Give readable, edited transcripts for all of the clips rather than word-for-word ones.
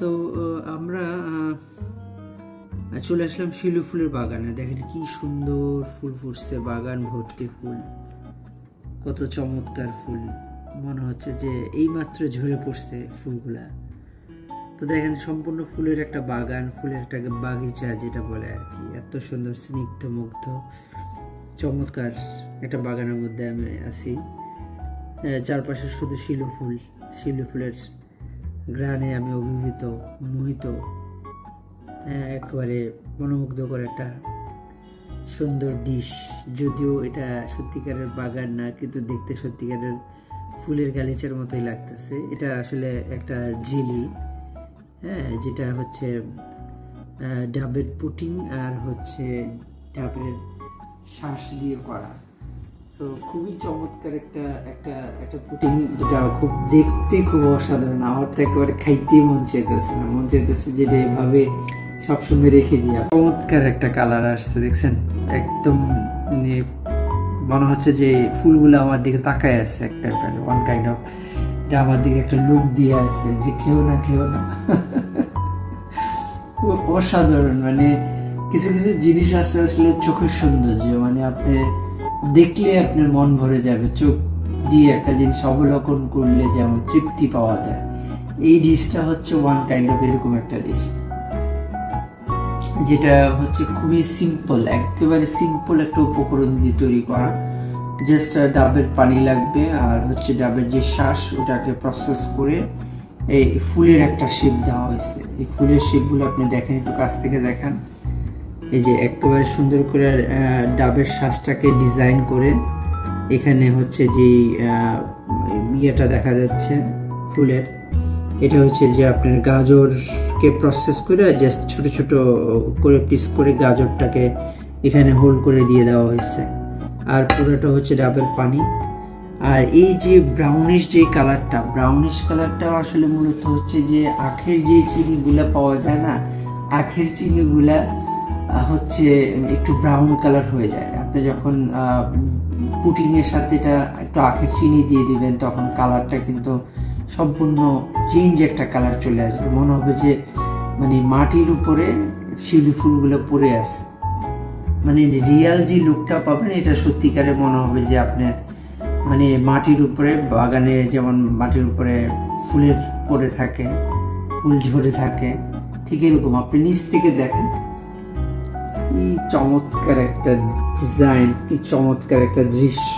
তো আমরা চলে আসলাম শিলু ফুলের বাগানে। দেখেন কি সুন্দর ফুল ফুটছে, বাগান ভর্তি ফুল, কত চমৎকার ফুল, মনে হচ্ছে যে এইমাত্র ঝরে পড়ছে ফুলগুলা। তো দেখেন সম্পূর্ণ ফুলের একটা বাগান, ফুলের একটা বাগিচা যেটা বলে আর কি। এত সুন্দর স্নিগ্ধ মুগ্ধ চমৎকার একটা বাগানের মধ্যে আমি আছি। চারপাশে শুধু শিলু ফুল, শিলু ফুলের ঘ্রাণে আমি অভিভূত, মোহিত। একেবারে মনোমুগ্ধকর একটা সুন্দর ডিশ। যদিও এটা সত্যিকারের বাগান না, কিন্তু দেখতে সত্যিকারের ফুলের গালিচার মতোই লাগতেছে। এটা আসলে একটা জেলি, যেটা হচ্ছে ডাবের পুটিং আর হচ্ছে ডাবের শ্বাস দিয়ে করা। তো খুবই চমৎকার একটা একটা একটা পুটিং, যেটা খুব দেখতে খুব অসাধারণ। আমার তো একেবারে খাইতেই মন চাইতেছে না, মন চাইতেছে যেটা এভাবে সবসময় রেখে দিয়া। চমৎকার একটা কালার আসছে, দেখছেন? একদম মানে মনে হচ্ছে যে ফুলগুলো আমার দিকে তাকায় আসছে, একটা ওয়ান কাইন্ড অফ, এটা আমার দিকে একটা লুক দিয়ে আসছে যে খেও না খেও না। অসাধারণ। মানে কিছু কিছু জিনিস আছে আসলে চোখের সৌন্দর্য, মানে আপনি দেখলে আপনার মন ভরে যাবে। চোখ দিয়ে একটা জিনিস অবলোকন করলে যেমন তৃপ্তি পাওয়া যায়, এই ডিশটা হচ্ছে ওয়ান কাইন্ড অফ এরকম একটা ডিশ, যেটা হচ্ছে খুবই সিম্পল, একেবারে সিম্পল একটা উপকরণ দিয়ে তৈরি করা। জাস্ট ডাবের পানি লাগবে আর হচ্ছে ডাবের যে শ্বাস, ওটাকে প্রসেস করে এই ফুলের একটা শেপ দেওয়া হয়েছে। এই ফুলের শেপগুলো আপনি দেখেন, একটু কাছ থেকে দেখান। এই যে একেবারে সুন্দর করে ডাবের শ্বাসটাকে ডিজাইন করে এখানে হচ্ছে যে ইয়েটা দেখা যাচ্ছে ফুলের, এটা হচ্ছে যে আপনার গাজরকে প্রসেস করে জাস্ট ছোট ছোট করে পিস করে গাজরটাকে এখানে হোল করে দিয়ে দেওয়া হয়েছে। আর পুরোটা হচ্ছে ডাবের পানি। আর এই যে ব্রাউনিশ যে কালারটা, ব্রাউনিশ কালারটা আসলে মূলত হচ্ছে যে আখের যে চিনিগুলা পাওয়া যায় না, আখের চিনিগুলা হচ্ছে একটু ব্রাউন কালার হয়ে যায়। আপনি যখন পুটিংয়ের সাথে এটা একটু আখের চিনি দিয়ে দিবেন, তখন কালারটা কিন্তু সম্পূর্ণ চেঞ্জ একটা কালার চলে আসবে। মনে হবে যে মানে মাটির উপরে শিউলি ফুলগুলো পড়ে আছে, মানে রিয়াল যে লুকটা পাবেন এটা সত্যিকারে মনে হবে যে আপনার মানে মাটির উপরে, বাগানে যেমন মাটির উপরে ফুলের পড়ে থাকে, ফুল ঝরে থাকে, ঠিক এরকম আপনি নিচ থেকে দেখেন। কি চমৎকার একটা ডিজাইন, কি চমৎকার একটা দৃশ্য,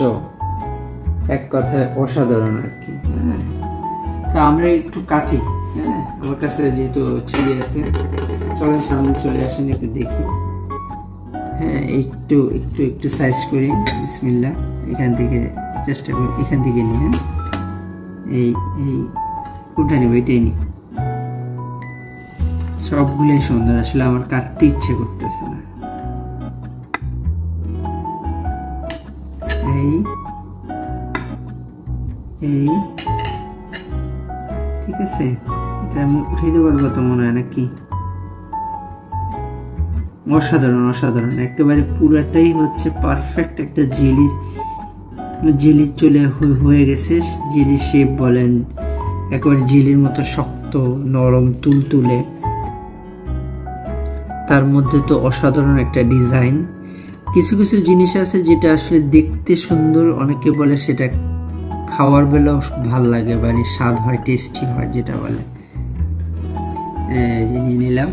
এক কথায় অসাধারণ আর কি। তা আমরা একটু কাটি, আমার কাছে যেহেতু চলে আসে, চলেন সামনে চলে আসেন, একটু দেখি। একটু একটু একটু সাইজ করি, বিসমিল্লাহ। এখান থেকে চেষ্টা করি, এখান থেকে নিয়ে এই এই কোনটা নিব, এটাই নি। সবগুলোই সুন্দর, আসলে আমার কাটতে ইচ্ছে করতেছে না। এই এই ঠিক আছে, এটা আমি উঠে দিতে পারবো তো মনে হয়, নাকি? অসাধারণ অসাধারণ, একেবারে পুরাটাই হচ্ছে পারফেক্ট একটা জেলি চলে হয়ে গেছে। জেলির শেপ বলেন, একেবারে জেলির মতো শক্ত নরম তুলতুলে, তার মধ্যে তো অসাধারণ একটা ডিজাইন। কিছু কিছু জিনিস আছে যেটা আসলে দেখতে সুন্দর, অনেকে বলে সেটা খাওয়ার বেলাও ভাল লাগে, মানে স্বাদ হয়, টেস্টি হয় যেটা বলে। নিয়ে নিলাম,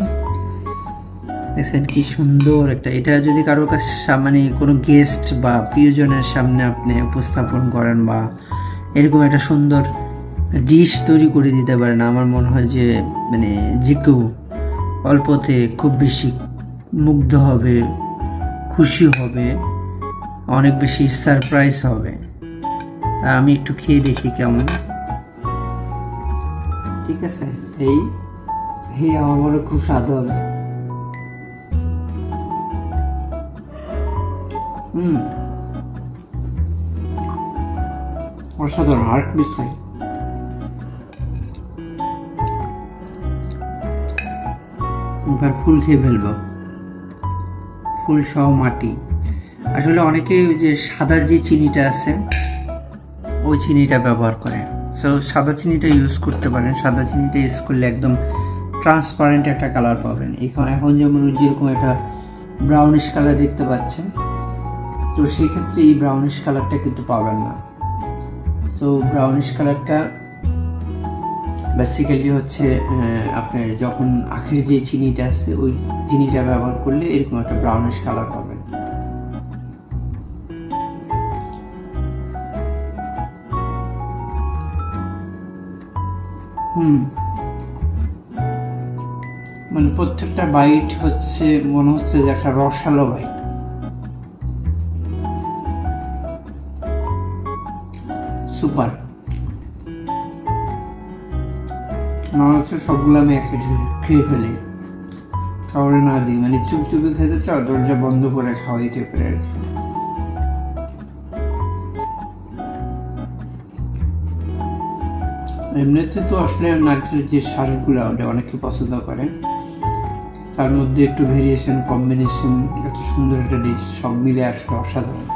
দেখছেন কি সুন্দর একটা। এটা যদি কারোর কাছে মানে কোনো গেস্ট বা প্রিয়জনের সামনে আপনি উপস্থাপন করেন বা এরকম একটা সুন্দর ডিশ তৈরি করে দিতে পারেন, আমার মনে হয় যে মানে যে কেউ অল্পতে খুব বেশি মুগ্ধ হবে, খুশি হবে, অনেক বেশি সারপ্রাইজ হবে। তা আমি একটু খেয়ে দেখি কেমন। ঠিক আছে, এই আমার মনে খুব স্বাদ হবে। অসাধারণ। আর বিষয় এবার ফুল খেয়ে ফেলবো, ফুল সহ মাটি। আসলে অনেকে যে সাদা যে চিনিটা আছে ওই চিনিটা ব্যবহার করে, সো সাদা চিনিটা ইউজ করতে পারেন। সাদা চিনিটা ইউজ করলে একদম ট্রান্সপারেন্ট একটা কালার পাবেন। এখন যেমন যেরকম একটা ব্রাউনিশ কালার দেখতে পাচ্ছেন, তো সেই ক্ষেত্রে এই ব্রাউনিশ কালারটা কিন্তু পাবেন না। সো ব্রাউনিশ কালারটা বেসিক্যালি হচ্ছে আপনার যখন আখের যে চিনিটা আছে ওই চিনিটা ব্যবহার করলে এরকম একটা ব্রাউনিশ কালার পাবেন। মানে প্রত্যেকটা বাইট হচ্ছে মনে হচ্ছে যে একটা রসালো বাইট। সুপার। মনে হচ্ছে সবগুলো আমি খেয়ে ফেলি, খাবারে না দিই, মানে চুপচুপে খেতে চাও দরজা বন্ধ করে খাওয়াই টাইপের আর কি। এমনিতে তো আসলে নারকেলের যে শ্বাসগুলো ওটা অনেকে পছন্দ করে, তার মধ্যে একটু ভেরিয়েশন কম্বিনেশন, এত সুন্দর একটা ডিশ, সব মিলে আসলে অসাধারণ।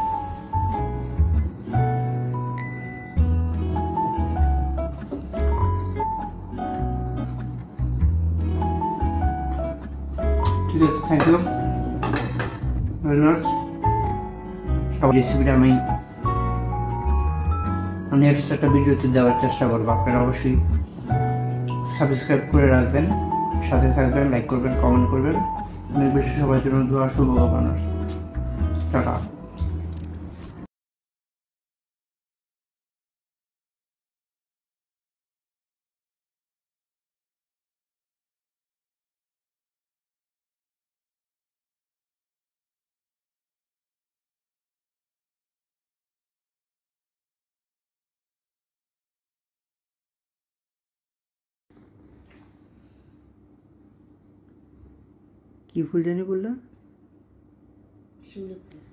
ঠিক আছে, থ্যাংক ইউ ভেরি মাচ। সব রেসিপিটা আমি নেক্সট একটা ভিডিওতে দেওয়ার চেষ্টা করবো। আপনারা অবশ্যই সাবস্ক্রাইব করে রাখবেন, সাথে থাকবেন, লাইক করবেন, কমেন্ট করবেন। অনেক বেশি সবার জন্য দোয়া, শুভকামনা। টাটা। কি ফুল জানি বললাম? শিউলি ফুল।